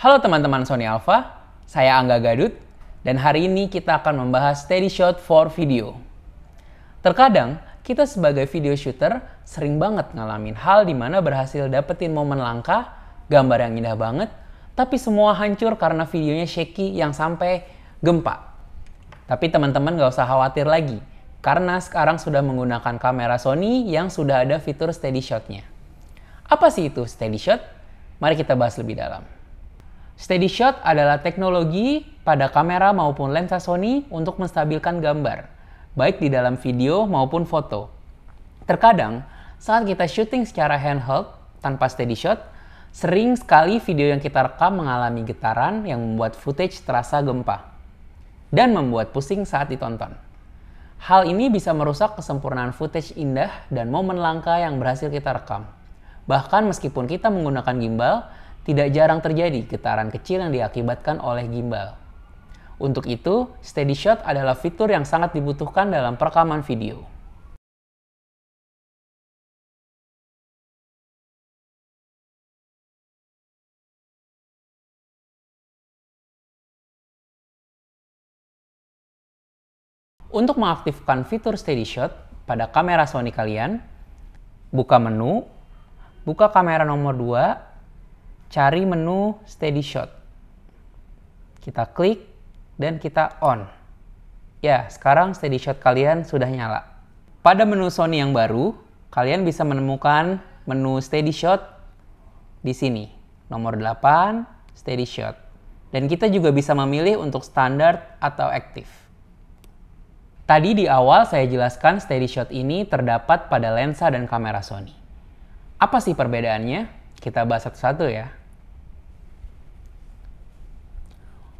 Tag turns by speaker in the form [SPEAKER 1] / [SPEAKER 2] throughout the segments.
[SPEAKER 1] Halo teman-teman Sony Alpha, saya Angga Gadut, dan hari ini kita akan membahas Steady Shot for Video. Terkadang, kita sebagai video shooter sering banget ngalamin hal di mana berhasil dapetin momen langka, gambar yang indah banget, tapi semua hancur karena videonya shaky yang sampai gempa. Tapi teman-teman gak usah khawatir lagi, karena sekarang sudah menggunakan kamera Sony yang sudah ada fitur Steady Shot-nya. Apa sih itu Steady Shot? Mari kita bahas lebih dalam. Steady Shot adalah teknologi pada kamera maupun lensa Sony untuk menstabilkan gambar, baik di dalam video maupun foto. Terkadang, saat kita syuting secara handheld tanpa Steady Shot, sering sekali video yang kita rekam mengalami getaran yang membuat footage terasa gempa dan membuat pusing saat ditonton. Hal ini bisa merusak kesempurnaan footage indah dan momen langka yang berhasil kita rekam. Bahkan meskipun kita menggunakan gimbal, tidak jarang terjadi getaran kecil yang diakibatkan oleh gimbal. Untuk itu, Steady Shot adalah fitur yang sangat dibutuhkan dalam perekaman video. Untuk mengaktifkan fitur Steady Shot pada kamera Sony kalian, buka menu, buka kamera nomor 2, cari menu Steady Shot. Kita klik dan kita on. Ya, sekarang Steady Shot kalian sudah nyala. Pada menu Sony yang baru, kalian bisa menemukan menu Steady Shot di sini. Nomor 8, Steady Shot. Dan kita juga bisa memilih untuk standar atau aktif. Tadi di awal saya jelaskan Steady Shot ini terdapat pada lensa dan kamera Sony. Apa sih perbedaannya? Kita bahas satu-satu ya.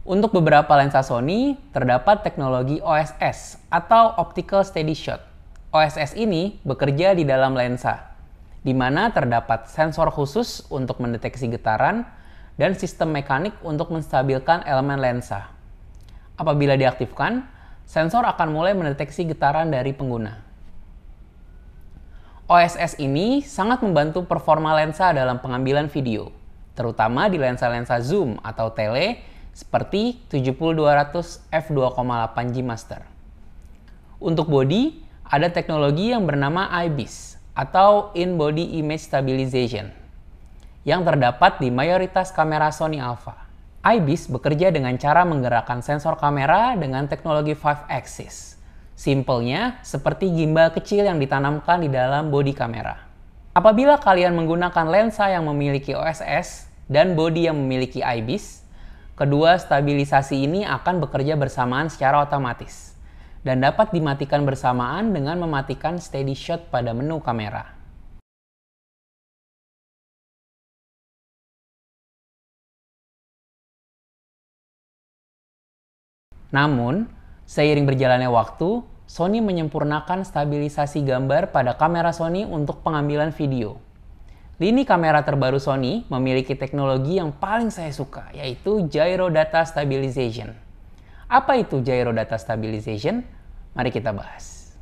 [SPEAKER 1] Untuk beberapa lensa Sony, terdapat teknologi OSS atau Optical Steady Shot. OSS ini bekerja di dalam lensa, di mana terdapat sensor khusus untuk mendeteksi getaran dan sistem mekanik untuk menstabilkan elemen lensa. Apabila diaktifkan, sensor akan mulai mendeteksi getaran dari pengguna. OSS ini sangat membantu performa lensa dalam pengambilan video, terutama di lensa-lensa zoom atau tele seperti 70-200 f2.8 G Master. Untuk body, ada teknologi yang bernama IBIS atau In-Body Image Stabilization yang terdapat di mayoritas kamera Sony Alpha. IBIS bekerja dengan cara menggerakkan sensor kamera dengan teknologi 5-axis. Simpelnya, seperti gimbal kecil yang ditanamkan di dalam bodi kamera. Apabila kalian menggunakan lensa yang memiliki OSS dan bodi yang memiliki IBIS, kedua stabilisasi ini akan bekerja bersamaan secara otomatis dan dapat dimatikan bersamaan dengan mematikan Steady Shot pada menu kamera. Namun, seiring berjalannya waktu, Sony menyempurnakan stabilisasi gambar pada kamera Sony untuk pengambilan video. Lini kamera terbaru Sony memiliki teknologi yang paling saya suka, yaitu Gyro Data Stabilization. Apa itu Gyro Data Stabilization? Mari kita bahas.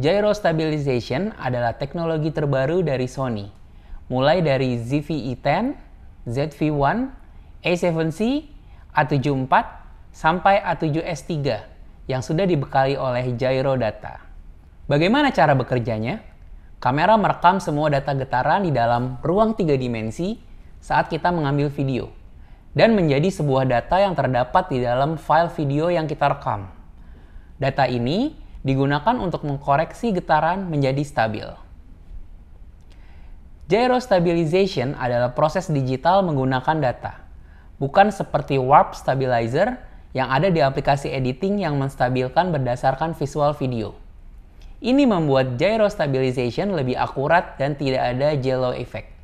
[SPEAKER 1] Gyro Stabilization adalah teknologi terbaru dari Sony, mulai dari ZV-E10, ZV-1, A7C, A7IV, sampai A7S3 yang sudah dibekali oleh Gyro Data. Bagaimana cara bekerjanya? Kamera merekam semua data getaran di dalam ruang 3 dimensi saat kita mengambil video, dan menjadi sebuah data yang terdapat di dalam file video yang kita rekam. Data ini digunakan untuk mengkoreksi getaran menjadi stabil. Gyro Stabilization adalah proses digital menggunakan data, bukan seperti Warp Stabilizer yang ada di aplikasi editing yang menstabilkan berdasarkan visual video. Ini membuat Gyro Stabilization lebih akurat dan tidak ada jello effect.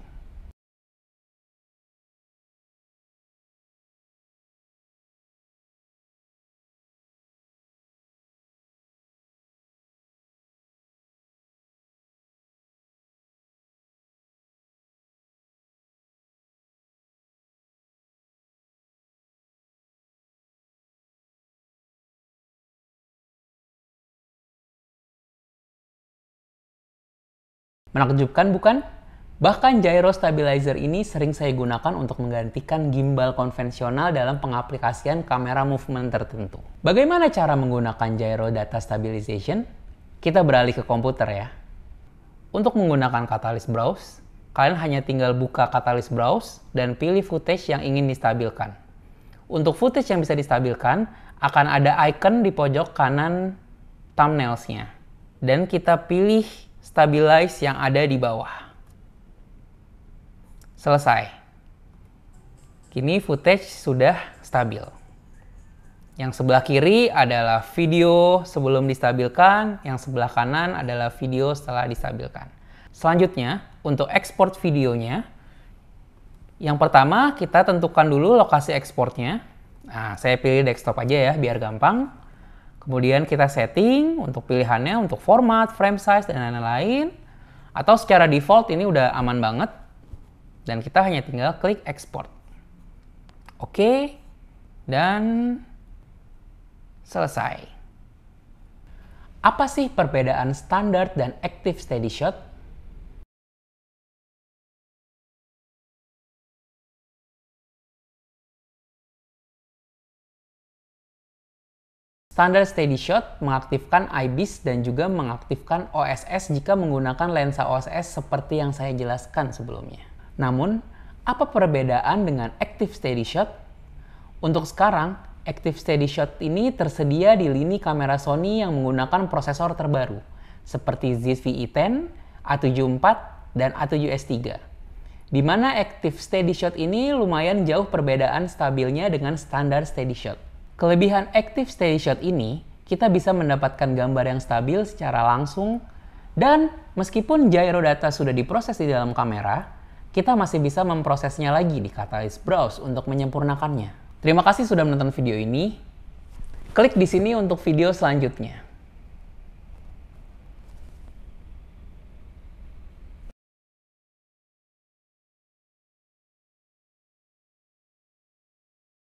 [SPEAKER 1] Menakjubkan bukan? Bahkan gyro stabilizer ini sering saya gunakan untuk menggantikan gimbal konvensional dalam pengaplikasian kamera movement tertentu. Bagaimana cara menggunakan gyro data stabilization? Kita beralih ke komputer ya. Untuk menggunakan Catalyst Browse, kalian hanya tinggal buka Catalyst Browse dan pilih footage yang ingin distabilkan. Untuk footage yang bisa distabilkan, akan ada icon di pojok kanan thumbnails-nya. Dan kita pilih Stabilize yang ada di bawah. Selesai. Kini footage sudah stabil. Yang sebelah kiri adalah video sebelum distabilkan, yang sebelah kanan adalah video setelah distabilkan. Selanjutnya, untuk ekspor videonya, yang pertama kita tentukan dulu lokasi ekspornya. Nah, saya pilih desktop aja ya, biar gampang. Kemudian kita setting untuk pilihannya, untuk format, frame size, dan lain-lain. Atau secara default ini udah aman banget. Dan kita hanya tinggal klik export. Oke, dan selesai. Apa sih perbedaan standar dan active steady shot? Standar steady shot mengaktifkan IBIS dan juga mengaktifkan OSS jika menggunakan lensa OSS seperti yang saya jelaskan sebelumnya. Namun, apa perbedaan dengan active steady shot? Untuk sekarang, active steady shot ini tersedia di lini kamera Sony yang menggunakan prosesor terbaru, seperti ZV-E10, A74, dan A7S3. Di mana active steady shot ini lumayan jauh perbedaan stabilnya dengan standar steady shot. Kelebihan active steady shot ini, kita bisa mendapatkan gambar yang stabil secara langsung, dan meskipun gyro data sudah diproses di dalam kamera, kita masih bisa memprosesnya lagi di Catalyst Browse untuk menyempurnakannya. Terima kasih sudah menonton video ini. Klik di sini untuk video selanjutnya.